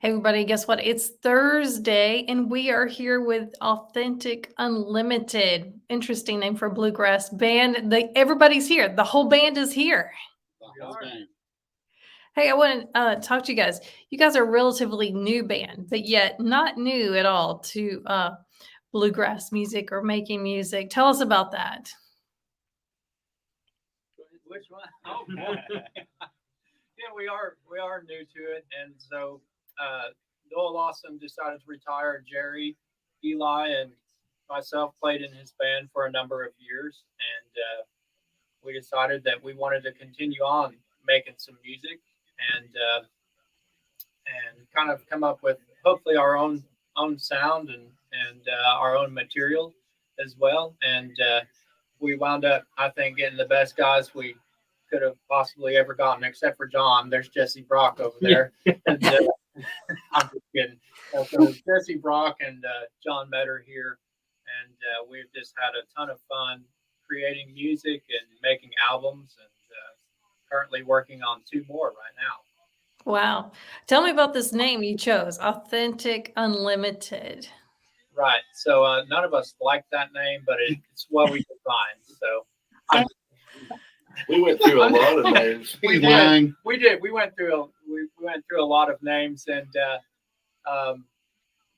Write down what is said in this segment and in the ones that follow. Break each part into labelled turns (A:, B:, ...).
A: Hey everybody, guess what? It's Thursday and we are here with Authentic Unlimited. Interesting name for a bluegrass band. Everybody's here. The whole band is here. Hey, I want to talk to you guys. You guys are a relatively new band, but yet not new at all to bluegrass music or making music. Tell us about that.
B: Which one? Okay. Yeah, we are new to it, and so Noel Lawson decided to retire. Jerry, Eli, and myself played in his band for a number of years, and we decided that we wanted to continue on making some music and kind of come up with hopefully our own sound and our own material as well. And we wound up, I think, getting the best guys we could have possibly ever gotten, except for John. There's Jesse Brock over there. And, I'm just kidding. So Jesse Brock and John Metter here, and we've just had a ton of fun creating music and making albums, and currently working on 2 more right now.
A: Wow. Tell me about this name you chose, Authentic Unlimited.
B: Right. So none of us like that name, but it's what we could find. So
C: we went through a lot of names.
B: We did. We went through a lot of names, and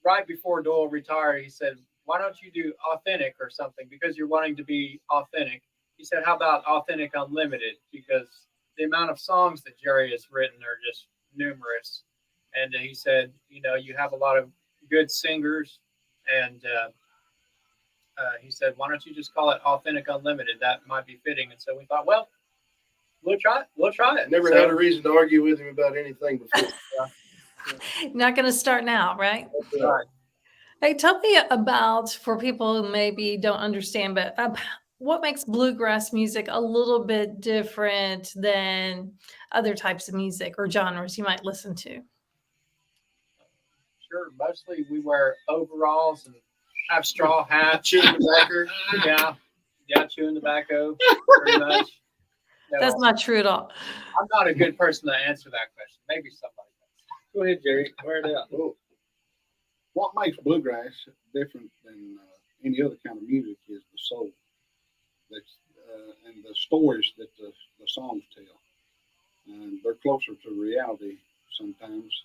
B: right before Doyle retired, he said, "Why don't you do Authentic or something? Because you're wanting to be authentic." He said, "How about Authentic Unlimited? Because the amount of songs that Jerry has written are just numerous." And he said, "You have a lot of good singers." And he said, "Why don't you just call it Authentic Unlimited? That might be fitting." And so we thought, well, we'll try it.
C: Never had a reason to argue with him about anything before.
A: Not going to start now, right?
B: Right.
A: Hey, tell me about, for people who maybe don't understand, but what makes bluegrass music a little bit different than other types of music or genres you might listen to?
B: Sure. Mostly we wear overalls and have straw hats.
C: Chewing tobacco.
B: Yeah, chewing tobacco, pretty much.
A: That's not true at all.
B: I'm not a good person to answer that question. Maybe somebody else. Go ahead, Jerry. Wear it out.
D: Well, what makes bluegrass different than any other kind of music is the soul, that's and the stories that the songs tell, and they're closer to reality sometimes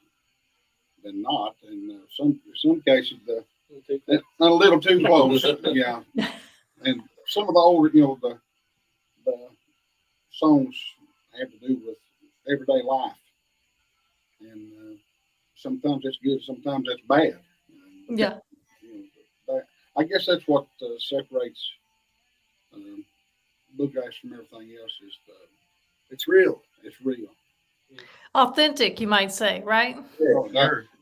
D: than not. And some cases, not a little too close. Yeah, and some of the older, the songs have to do with everyday life, and sometimes that's good, sometimes that's bad.
A: Yeah.
D: I guess that's what separates bluegrass from everything else is
C: it's real.
D: It's real.
A: Authentic, you might say, right?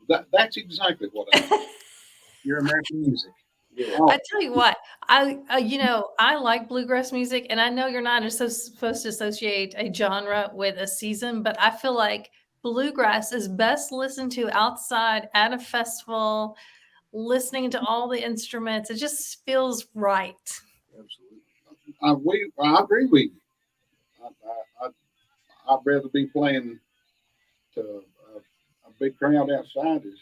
D: That's exactly what I mean.
C: Your American music.
D: Yeah.
A: I tell you what, I like bluegrass music, and I know you're not supposed to associate a genre with a season, but I feel like bluegrass is best listened to outside at a festival, listening to all the instruments. It just feels right.
D: Absolutely. I agree with you. I'd rather be playing to a big crowd outside is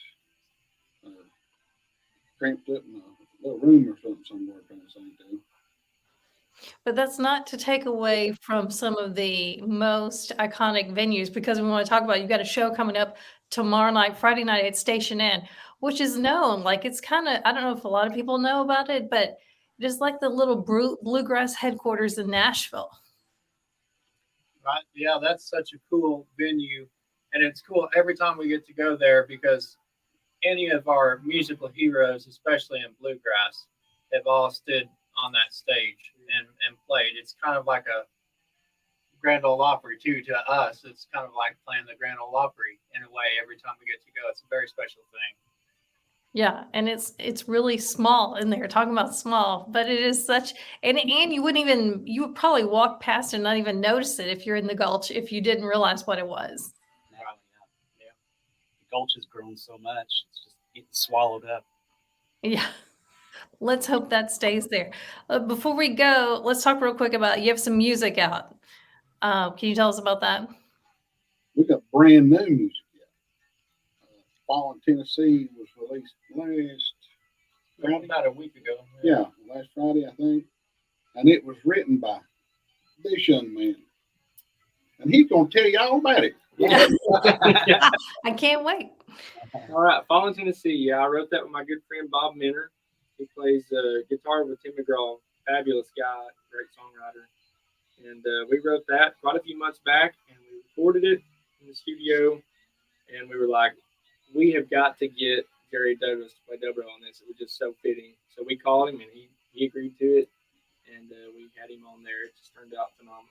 D: cramped up in a little room or something somewhere trying to sing to.
A: But that's not to take away from some of the most iconic venues, because we want to talk about, you've got a show coming up tomorrow night, Friday night at Station Inn, which is known, like it's kind of, I don't know if a lot of people know about it, but it is like the little bluegrass headquarters in Nashville.
B: Right. Yeah, that's such a cool venue. And it's cool every time we get to go there because any of our musical heroes, especially in bluegrass, have all stood on that stage and played. It's kind of like a Grand Ole Opry too to us. It's kind of like playing the Grand Ole Opry in a way every time we get to go. It's a very special thing.
A: Yeah, and it's really small in there. Talking about small, but it is such, and you would probably walk past and not even notice it if you're in the Gulch if you didn't realize what it was.
E: Yeah. The Gulch has grown so much; it's just getting swallowed up.
A: Yeah. Let's hope that stays there. Before we go, let's talk real quick about, you have some music out. Can you tell us about that?
D: We got brand new music. Fall in Tennessee was released last Friday.
B: About a week ago.
D: Yeah, last Friday, I think. And it was written by this young man. And he's going to tell you all about it.
A: I can't wait.
F: All right, Fall in Tennessee. Yeah, I wrote that with my good friend Bob Minner. He plays guitar with Tim McGraw. Fabulous guy, great songwriter. And we wrote that quite a few months back, and we recorded it in the studio. And we were like, we have got to get Jerry Douglas to play dobro on this. It was just so fitting. So we called him, and he agreed to it. And we had him on there. It just turned out phenomenal.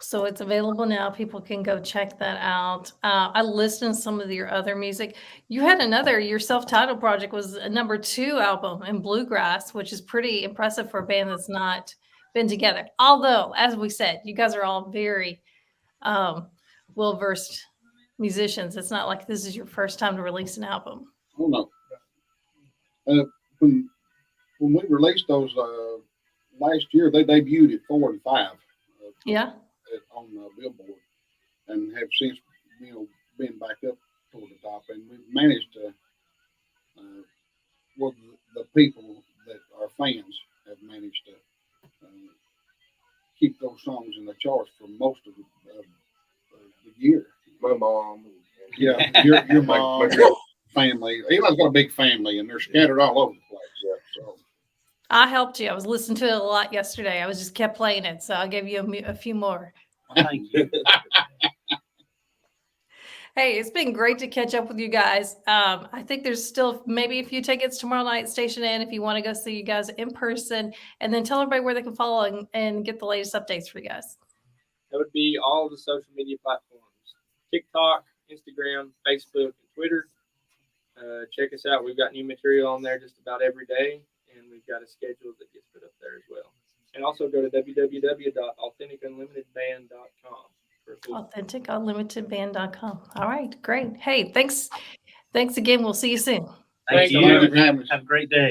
A: So it's available now. People can go check that out. I listened to some of your other music. You had your self-titled project was a #2 album in bluegrass, which is pretty impressive for a band that's not been together. Although, as we said, you guys are all very well-versed musicians. It's not like this is your first time to release an album.
D: Oh, no. When we released those last year, they debuted at 4 and 5.
A: Yeah.
D: On Billboard, and have since been back up toward the top, and we've managed to well, the people that are fans have managed to keep those songs in the charts for most of the year.
C: My mom.
D: Yeah, your
C: My
D: mom,
C: girl.
D: family. Eli's got a big family, and they're scattered all over the place. Yeah, so
A: I helped you. I was listening to it a lot yesterday. I was just kept playing it. So I'll give you a few more.
E: Well, thank you.
A: Hey, it's been great to catch up with you guys. I think there's still maybe a few tickets tomorrow night, Station Inn, if you want to go see you guys in person. And then tell everybody where they can follow and get the latest updates for you guys.
F: That would be all of the social media platforms: TikTok, Instagram, Facebook, and Twitter. Check us out. We've got new material on there just about every day, and we've got a schedule that gets put up there as well. And also go to www.AuthenticUnlimitedBand.com for a full
A: AuthenticUnlimitedBand.com. All right, great. Hey, thanks again. We'll see you soon.
E: Thank
F: Thank
E: you.
F: you.
D: for having us.
E: Have a great day.